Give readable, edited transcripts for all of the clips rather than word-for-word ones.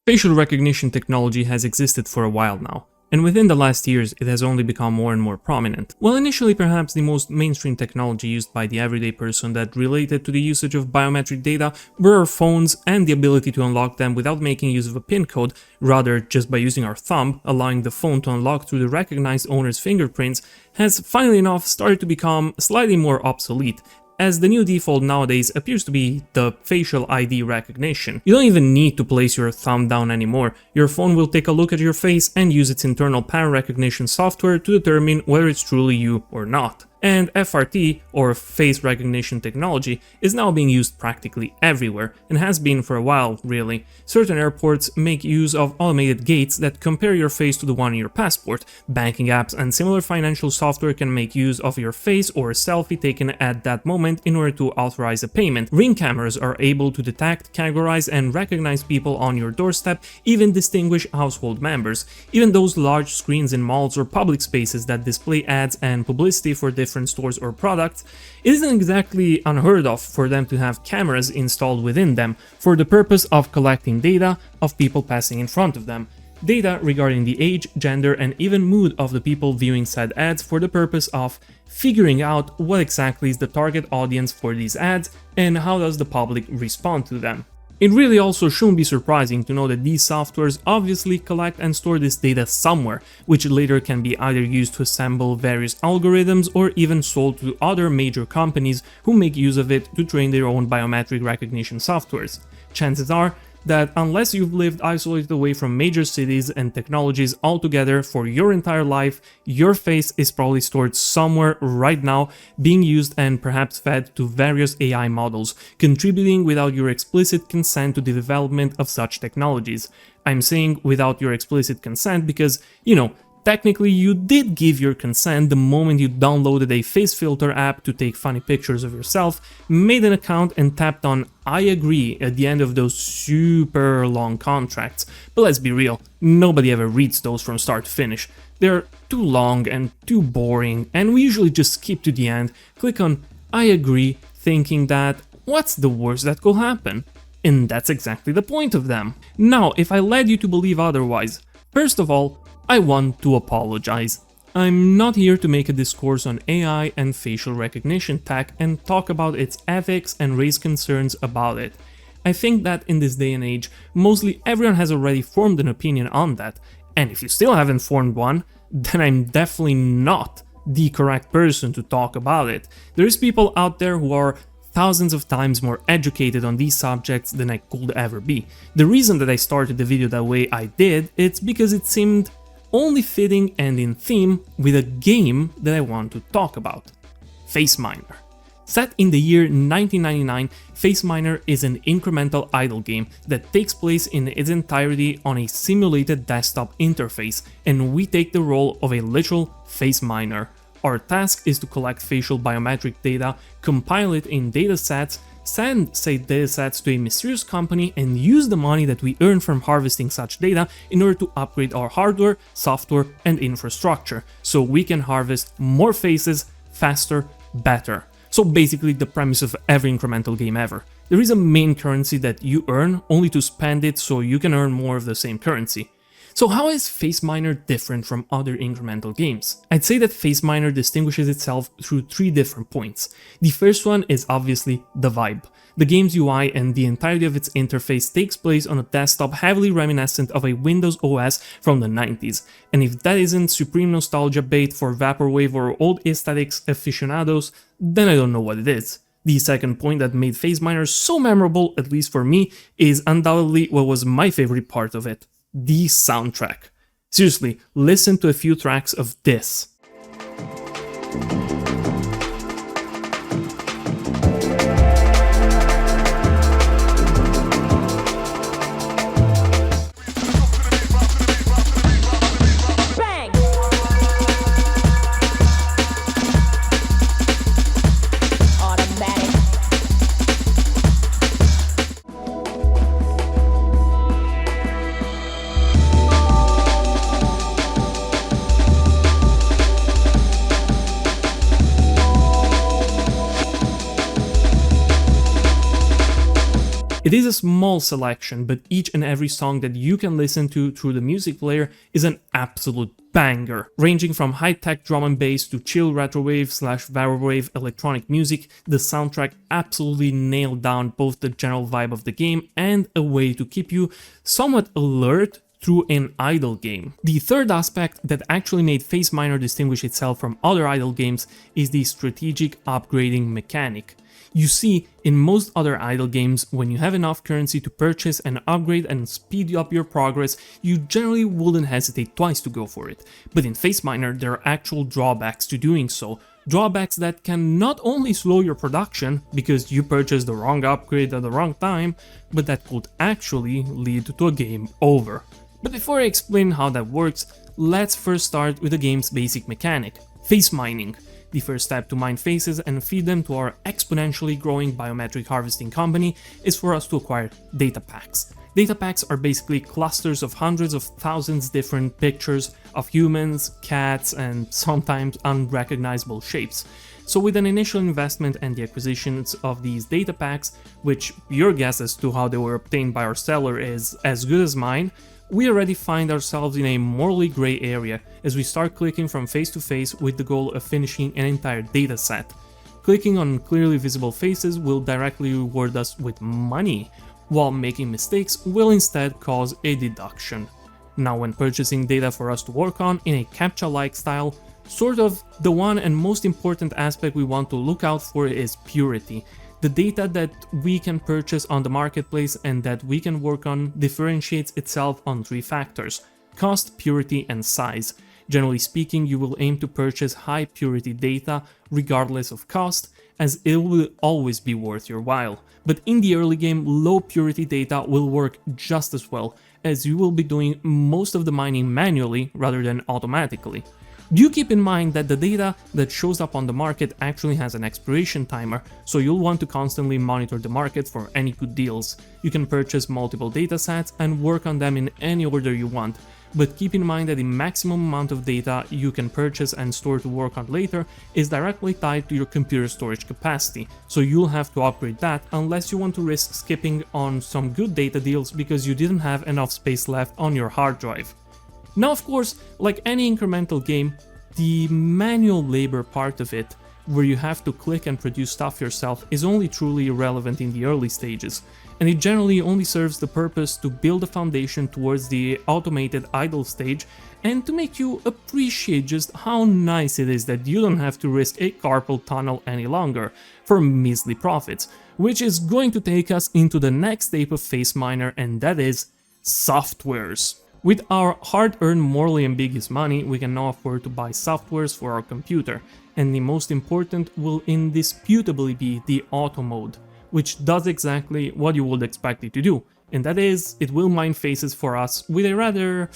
Facial recognition technology has existed for a while now, and within the last years it has only become more and more prominent. While initially perhaps the most mainstream technology used by the everyday person that related to the usage of biometric data were our phones and the ability to unlock them without making use of a PIN code, rather just by using our thumb, allowing the phone to unlock through the recognized owner's fingerprints, has finally enough started to become slightly more obsolete, as the new default nowadays appears to be the facial ID recognition. You don't even need to place your thumb down anymore. Your phone will take a look at your face and use its internal pattern recognition software to determine whether it's truly you or not. And FRT, or face recognition technology, is now being used practically everywhere, and has been for a while, really. Certain airports make use of automated gates that compare your face to the one in your passport. Banking apps and similar financial software can make use of your face or a selfie taken at that moment in order to authorize a payment. Ring cameras are able to detect, categorize, and recognize people on your doorstep, even distinguish household members. Even those large screens in malls or public spaces that display ads and publicity for different stores or products, it isn't exactly unheard of for them to have cameras installed within them for the purpose of collecting data of people passing in front of them. Data regarding the age, gender, and even mood of the people viewing said ads for the purpose of figuring out what exactly is the target audience for these ads and how does the public respond to them. It really also shouldn't be surprising to know that these softwares obviously collect and store this data somewhere, which later can be either used to assemble various algorithms or even sold to other major companies who make use of it to train their own biometric recognition softwares. Chances are that unless you've lived isolated away from major cities and technologies altogether for your entire life, your face is probably stored somewhere right now, being used and perhaps fed to various AI models, contributing without your explicit consent to the development of such technologies. I'm saying without your explicit consent because, technically you did give your consent the moment you downloaded a face filter app to take funny pictures of yourself, made an account and tapped on I agree at the end of those super long contracts. But let's be real, nobody ever reads those from start to finish. They're too long and too boring, and we usually just skip to the end, click on I agree, thinking that what's the worst that could happen? And that's exactly the point of them. Now, if I led you to believe otherwise, first of all, I want to apologize. I'm not here to make a discourse on AI and facial recognition tech and talk about its ethics and raise concerns about it. I think that in this day and age, mostly everyone has already formed an opinion on that, and if you still haven't formed one, then I'm definitely not the correct person to talk about it. There's people out there who are thousands of times more educated on these subjects than I could ever be. The reason that I started the video that way I did, it's because it seemed only fitting and in theme with a game that I want to talk about. Faceminer. Set in the year 1999, Faceminer is an incremental idle game that takes place in its entirety on a simulated desktop interface, and we take the role of a literal face miner. Our task is to collect facial biometric data, compile it in datasets, send said datasets to a mysterious company and use the money that we earn from harvesting such data in order to upgrade our hardware, software, and infrastructure, so we can harvest more faces faster, better. So basically the premise of every incremental game ever. There is a main currency that you earn only to spend it so you can earn more of the same currency. So how is Faceminer different from other incremental games? I'd say that Faceminer distinguishes itself through 3 different points. The first one is obviously the vibe. The game's UI and the entirety of its interface takes place on a desktop heavily reminiscent of a Windows OS from the 90s, and if that isn't supreme nostalgia bait for vaporwave or old aesthetics aficionados, then I don't know what it is. The second point that made Faceminer so memorable, at least for me, is undoubtedly what was my favorite part of it. The soundtrack. Seriously, listen to a few tracks of this. It is a small selection, but each and every song that you can listen to through the music player is an absolute banger. Ranging from high-tech drum and bass to chill retrowave/vaporwave electronic music, the soundtrack absolutely nailed down both the general vibe of the game and a way to keep you somewhat alert through an idle game. The third aspect that actually made Faceminer distinguish itself from other idle games is the strategic upgrading mechanic. You see, in most other idle games, when you have enough currency to purchase an upgrade and speed up your progress, you generally wouldn't hesitate twice to go for it. But in Faceminer, there are actual drawbacks to doing so. Drawbacks that can not only slow your production, because you purchased the wrong upgrade at the wrong time, but that could actually lead to a game over. But before I explain how that works, let's first start with the game's basic mechanic, face mining. The first step to mine faces and feed them to our exponentially growing biometric harvesting company is for us to acquire data packs. Data packs are basically clusters of hundreds of thousands different pictures of humans, cats, and sometimes unrecognizable shapes. So with an initial investment and the acquisitions of these data packs, which your guess as to how they were obtained by our seller is as good as mine, we already find ourselves in a morally gray area as we start clicking from face to face with the goal of finishing an entire dataset. Clicking on clearly visible faces will directly reward us with money, while making mistakes will instead cause a deduction. Now, when purchasing data for us to work on in a CAPTCHA-like style, sort of the one and most important aspect we want to look out for is purity. The data that we can purchase on the marketplace and that we can work on differentiates itself on three factors: cost, purity, and size. Generally speaking, you will aim to purchase high purity data regardless of cost, as it will always be worth your while. But in the early game, low purity data will work just as well, as you will be doing most of the mining manually rather than automatically. Do keep in mind that the data that shows up on the market actually has an expiration timer, so you'll want to constantly monitor the market for any good deals. You can purchase multiple datasets and work on them in any order you want, but keep in mind that the maximum amount of data you can purchase and store to work on later is directly tied to your computer storage capacity, so you'll have to upgrade that unless you want to risk skipping on some good data deals because you didn't have enough space left on your hard drive. Now, of course, like any incremental game, the manual labor part of it, where you have to click and produce stuff yourself, is only truly irrelevant in the early stages, and it generally only serves the purpose to build a foundation towards the automated idle stage and to make you appreciate just how nice it is that you don't have to risk a carpal tunnel any longer for measly profits, which is going to take us into the next step of Faceminer, and that is softwares. With our hard-earned morally ambiguous money, we can now afford to buy softwares for our computer, and the most important will indisputably be the auto mode, which does exactly what you would expect it to do, and that is, it will mine faces for us with a rather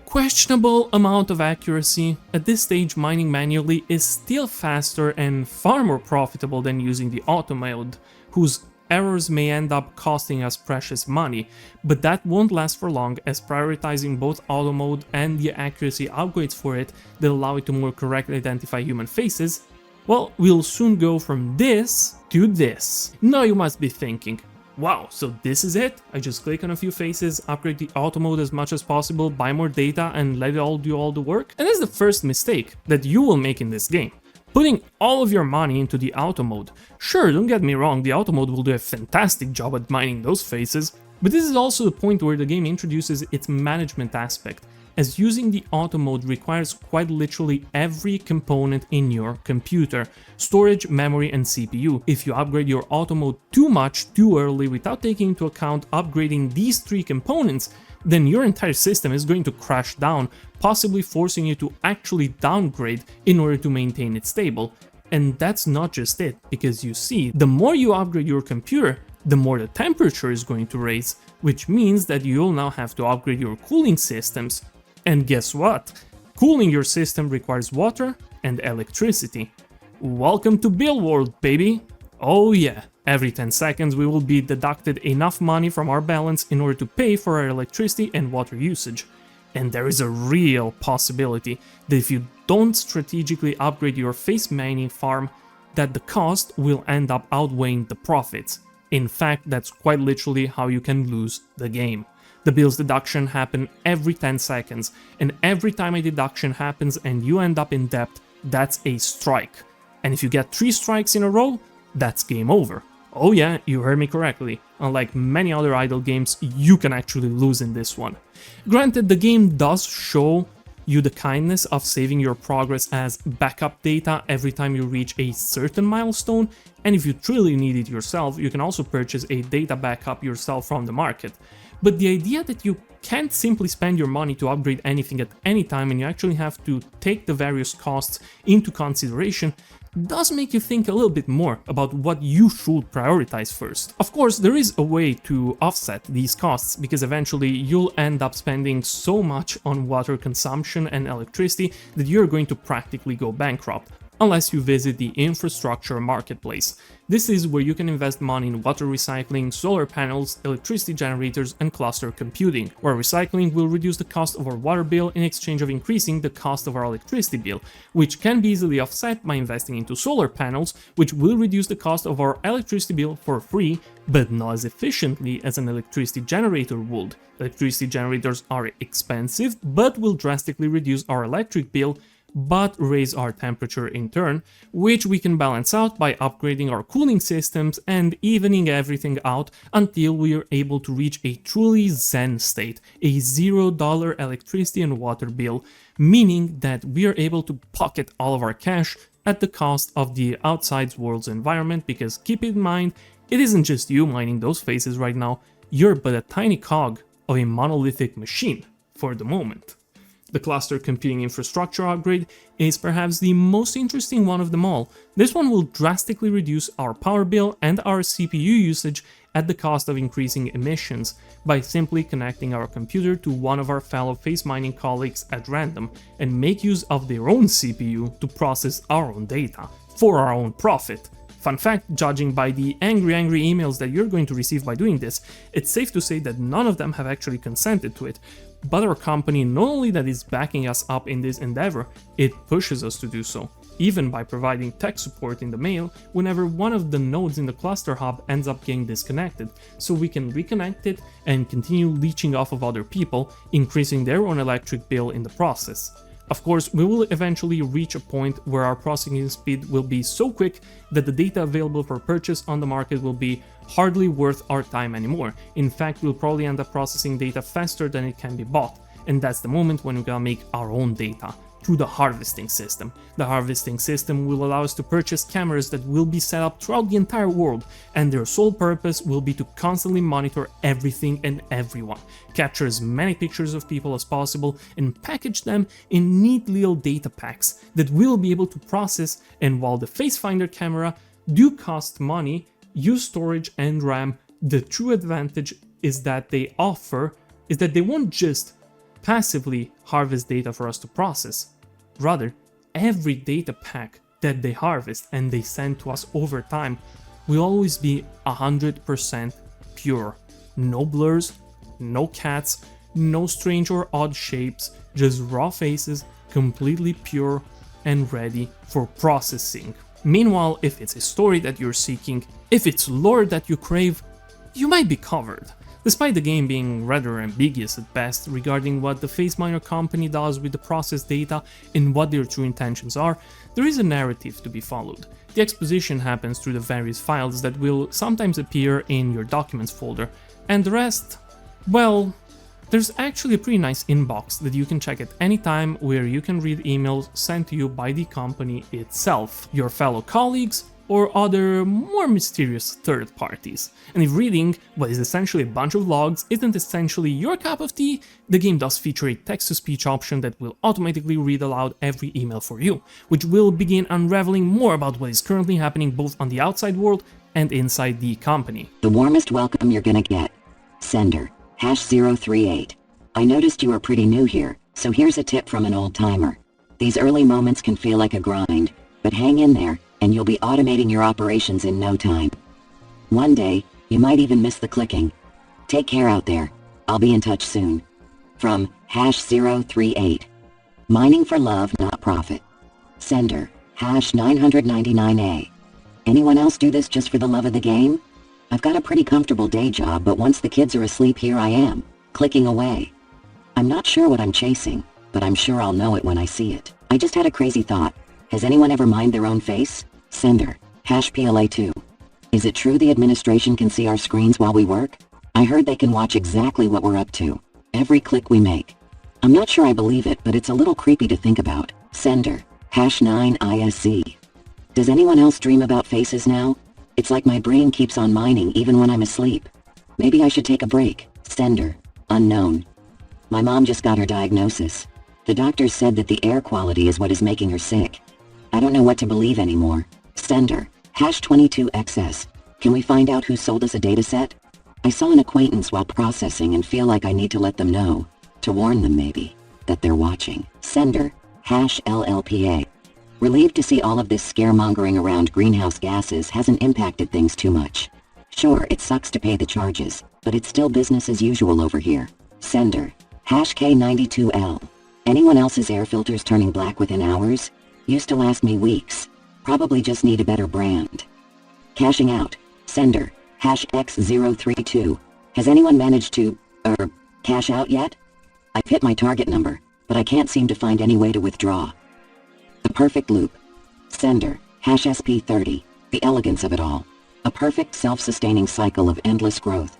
questionable amount of accuracy. At this stage, mining manually is still faster and far more profitable than using the auto mode, whose errors may end up costing us precious money, but that won't last for long, as prioritizing both auto mode and the accuracy upgrades for it that allow it to more correctly identify human faces, well, we'll soon go from this to this. Now you must be thinking, wow, so this is it? I just click on a few faces, upgrade the auto mode as much as possible, buy more data, and let it all do all the work? And that's the first mistake that you will make in this game. Putting all of your money into the auto mode. Sure, don't get me wrong, the auto mode will do a fantastic job at mining those faces, but this is also the point where the game introduces its management aspect, as using the auto mode requires quite literally every component in your computer: storage, memory, and CPU. If you upgrade your auto mode too much too early without taking into account upgrading these three components, then your entire system is going to crash down, possibly forcing you to actually downgrade in order to maintain it stable. And that's not just it, because you see, the more you upgrade your computer, the more the temperature is going to raise, which means that you'll now have to upgrade your cooling systems. And guess what? Cooling your system requires water and electricity. Welcome to Bill World, baby! Oh yeah, every 10 seconds we will be deducted enough money from our balance in order to pay for our electricity and water usage. And there is a real possibility that if you don't strategically upgrade your face mining farm, that the cost will end up outweighing the profits. In fact, that's quite literally how you can lose the game. The bills deduction happen every 10 seconds, and every time a deduction happens and you end up in debt, that's a strike. And if you get 3 strikes in a row, that's game over. Oh yeah, you heard me correctly. Unlike many other idle games, you can actually lose in this one. Granted, the game does show you the kindness of saving your progress as backup data every time you reach a certain milestone, and if you truly need it yourself, you can also purchase a data backup yourself from the market. But the idea that you can't simply spend your money to upgrade anything at any time and you actually have to take the various costs into consideration does make you think a little bit more about what you should prioritize first. Of course, there is a way to offset these costs, because eventually you'll end up spending so much on water consumption and electricity that you're going to practically go bankrupt, unless you visit the infrastructure marketplace. This is where you can invest money in water recycling, solar panels, electricity generators, and cluster computing, where recycling will reduce the cost of our water bill in exchange of increasing the cost of our electricity bill, which can be easily offset by investing into solar panels, which will reduce the cost of our electricity bill for free, but not as efficiently as an electricity generator would. Electricity generators are expensive, but will drastically reduce our electric bill, but raise our temperature in turn, which we can balance out by upgrading our cooling systems and evening everything out until we are able to reach a truly zen state, a $0 electricity and water bill, meaning that we are able to pocket all of our cash at the cost of the outside world's environment, because keep in mind, it isn't just you mining those faces right now, you're but a tiny cog of a monolithic machine for the moment. The cluster computing infrastructure upgrade is perhaps the most interesting one of them all. This one will drastically reduce our power bill and our CPU usage at the cost of increasing emissions by simply connecting our computer to one of our fellow face mining colleagues at random and make use of their own CPU to process our own data for our own profit. Fun fact, judging by the angry emails that you're going to receive by doing this, it's safe to say that none of them have actually consented to it. But our company not only that is backing us up in this endeavor, it pushes us to do so, even by providing tech support in the mail whenever one of the nodes in the cluster hub ends up getting disconnected, so we can reconnect it and continue leeching off of other people, increasing their own electric bill in the process. Of course, we will eventually reach a point where our processing speed will be so quick that the data available for purchase on the market will be hardly worth our time anymore. In fact, we'll probably end up processing data faster than it can be bought, and that's the moment when we're gonna make our own data through the harvesting system. The harvesting system will allow us to purchase cameras that will be set up throughout the entire world, and their sole purpose will be to constantly monitor everything and everyone, capture as many pictures of people as possible, and package them in neat little data packs that we'll be able to process. And while the Facefinder camera do cost money, use storage and RAM, the true advantage is that they won't just passively harvest data for us to process. Rather, every data pack that they harvest and they send to us over time will always be 100% pure. No blurs, no cats, no strange or odd shapes, just raw faces, completely pure and ready for processing. Meanwhile, if it's a story that you're seeking, if it's lore that you crave, you might be covered. Despite the game being rather ambiguous at best regarding what the Faceminer company does with the processed data and what their true intentions are, there is a narrative to be followed. The exposition happens through the various files that will sometimes appear in your documents folder, and the rest, well, there's actually a pretty nice inbox that you can check at any time, where you can read emails sent to you by the company itself, your fellow colleagues, or other more mysterious third parties. And if reading what is essentially a bunch of logs isn't essentially your cup of tea, the game does feature a text-to-speech option that will automatically read aloud every email for you, which will begin unraveling more about what is currently happening both on the outside world and inside the company. The warmest welcome you're gonna get. Sender, #038. I noticed you are pretty new here, so here's a tip from an old-timer. These early moments can feel like a grind, but hang in there, and you'll be automating your operations in no time. One day, you might even miss the clicking. Take care out there. I'll be in touch soon. From #038. Mining for love, not profit. Sender, #999A. Anyone else do this just for the love of the game? I've got a pretty comfortable day job, but once the kids are asleep, here I am, clicking away. I'm not sure what I'm chasing, but I'm sure I'll know it when I see it. I just had a crazy thought. Has anyone ever mined their own face? Sender, #PLA2. Is it true the administration can see our screens while we work? I heard they can watch exactly what we're up to, every click we make. I'm not sure I believe it, but it's a little creepy to think about. Sender, #9ISC. Does anyone else dream about faces now? It's like my brain keeps on mining even when I'm asleep. Maybe I should take a break. Sender, unknown. My mom just got her diagnosis. The doctors said that the air quality is what is making her sick. I don't know what to believe anymore. Sender, #22XS. Can we find out who sold us a dataset? I saw an acquaintance while processing and feel like I need to let them know, to warn them maybe, that they're watching. Sender, #LLPA. Relieved to see all of this scaremongering around greenhouse gases hasn't impacted things too much. Sure, it sucks to pay the charges, but it's still business as usual over here. Sender, #K92L. Anyone else's air filters turning black within hours? Used to last me weeks. Probably just need a better brand. Cashing out. Sender, #X032. Has anyone managed to, cash out yet? I've hit my target number, but I can't seem to find any way to withdraw. The perfect loop. Sender, #SP30. The elegance of it all. A perfect self-sustaining cycle of endless growth.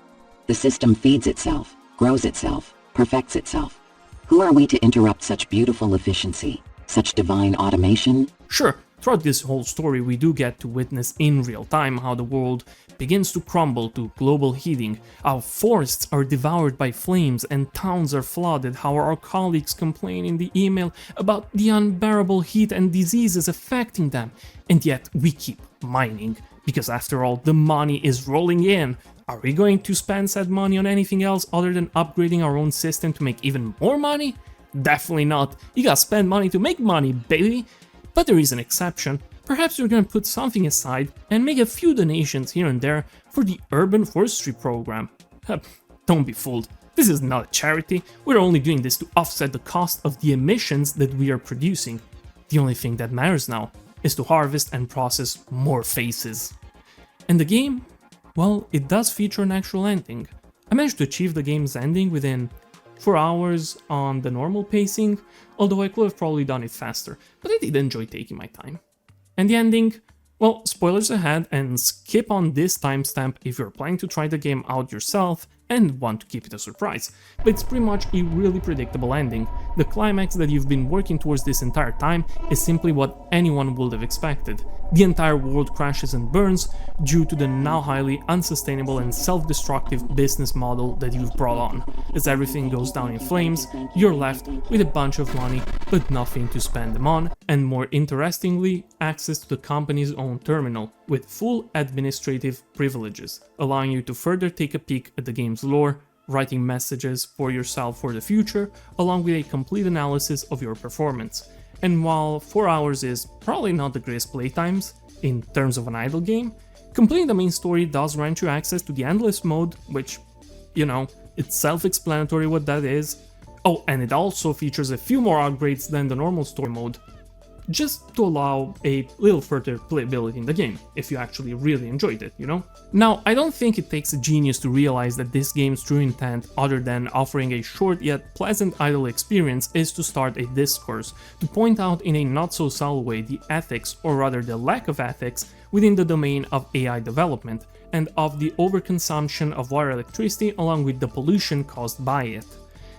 The system feeds itself, grows itself, perfects itself. Who are we to interrupt such beautiful efficiency, such divine automation? Sure, throughout this whole story we do get to witness in real time how the world begins to crumble to global heating, how forests are devoured by flames and towns are flooded, how our colleagues complain in the email about the unbearable heat and diseases affecting them, and yet we keep mining, because after all, the money is rolling in. Are we going to spend said money on anything else other than upgrading our own system to make even more money? Definitely not. You gotta spend money to make money, baby! But there is an exception. Perhaps you're gonna put something aside and make a few donations here and there for the Urban Forestry program. Don't be fooled. This is not a charity. We're only doing this to offset the cost of the emissions that we are producing. The only thing that matters now is to harvest and process more faces. And the game? Well, it does feature an actual ending. I managed to achieve the game's ending within 4 hours on the normal pacing, although I could have probably done it faster, but I did enjoy taking my time. And the ending? Well, spoilers ahead, and skip on this timestamp if you're planning to try the game out yourself and want to keep it a surprise, but it's pretty much a really predictable ending. The climax that you've been working towards this entire time is simply what anyone would have expected. The entire world crashes and burns due to the now highly unsustainable and self-destructive business model that you've brought on. As everything goes down in flames, you're left with a bunch of money but nothing to spend them on, and more interestingly, access to the company's own terminal, with full administrative privileges, allowing you to further take a peek at the game's lore, writing messages for yourself for the future, along with a complete analysis of your performance. And while 4 hours is probably not the greatest playtimes in terms of an idle game, completing the main story does grant you access to the endless mode, which, you know, it's self-explanatory what that is. Oh, and it also features a few more upgrades than the normal story mode, just to allow a little further playability in the game, if you actually really enjoyed it, you know? Now, I don't think it takes a genius to realize that this game's true intent, other than offering a short yet pleasant idle experience, is to start a discourse, to point out in a not-so-subtle way the ethics, or rather the lack of ethics, within the domain of AI development, and of the overconsumption of water electricity along with the pollution caused by it.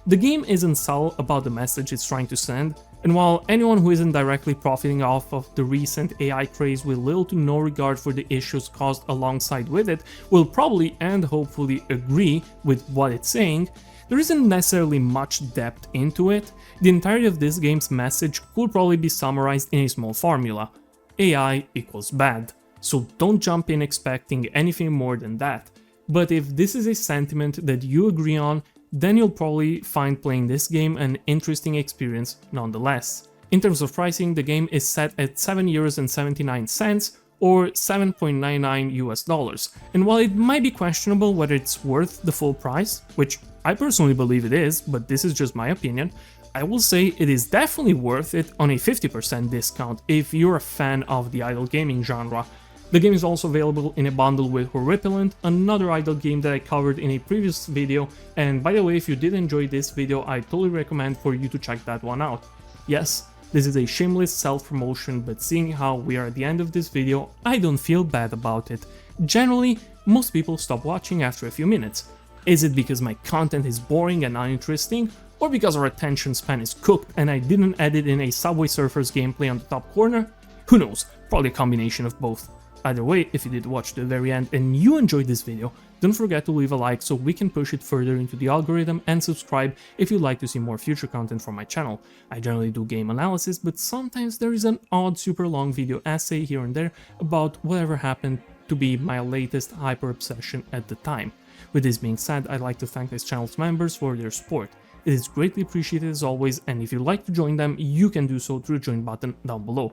The game isn't subtle about the message it's trying to send, and while anyone who isn't directly profiting off of the recent AI craze with little to no regard for the issues caused alongside with it will probably and hopefully agree with what it's saying, there isn't necessarily much depth into it. The entirety of this game's message could probably be summarized in a small formula: AI equals bad. So don't jump in expecting anything more than that. But if this is a sentiment that you agree on, then you'll probably find playing this game an interesting experience nonetheless. In terms of pricing, the game is set at €7.79 or $7.99 US, and while it might be questionable whether it's worth the full price, which I personally believe it is, but this is just my opinion, I will say it is definitely worth it on a 50% discount if you're a fan of the idle gaming genre. The game is also available in a bundle with Horripilant, another idle game that I covered in a previous video, and by the way, if you did enjoy this video, I totally recommend for you to check that one out. Yes, this is a shameless self-promotion, but seeing how we are at the end of this video, I don't feel bad about it. Generally, most people stop watching after a few minutes. Is it because my content is boring and uninteresting, or because our attention span is cooked and I didn't edit in a Subway Surfers gameplay on the top corner? Who knows, probably a combination of both. Either way, if you did watch to the very end and you enjoyed this video, don't forget to leave a like so we can push it further into the algorithm, and subscribe if you'd like to see more future content from my channel. I generally do game analysis, but sometimes there is an odd super long video essay here and there about whatever happened to be my latest hyper obsession at the time. With this being said, I'd like to thank this channel's members for their support. It is greatly appreciated as always, and if you'd like to join them, you can do so through the join button down below.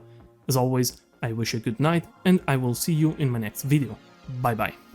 As always, I wish you a good night, and I will see you in my next video. Bye bye.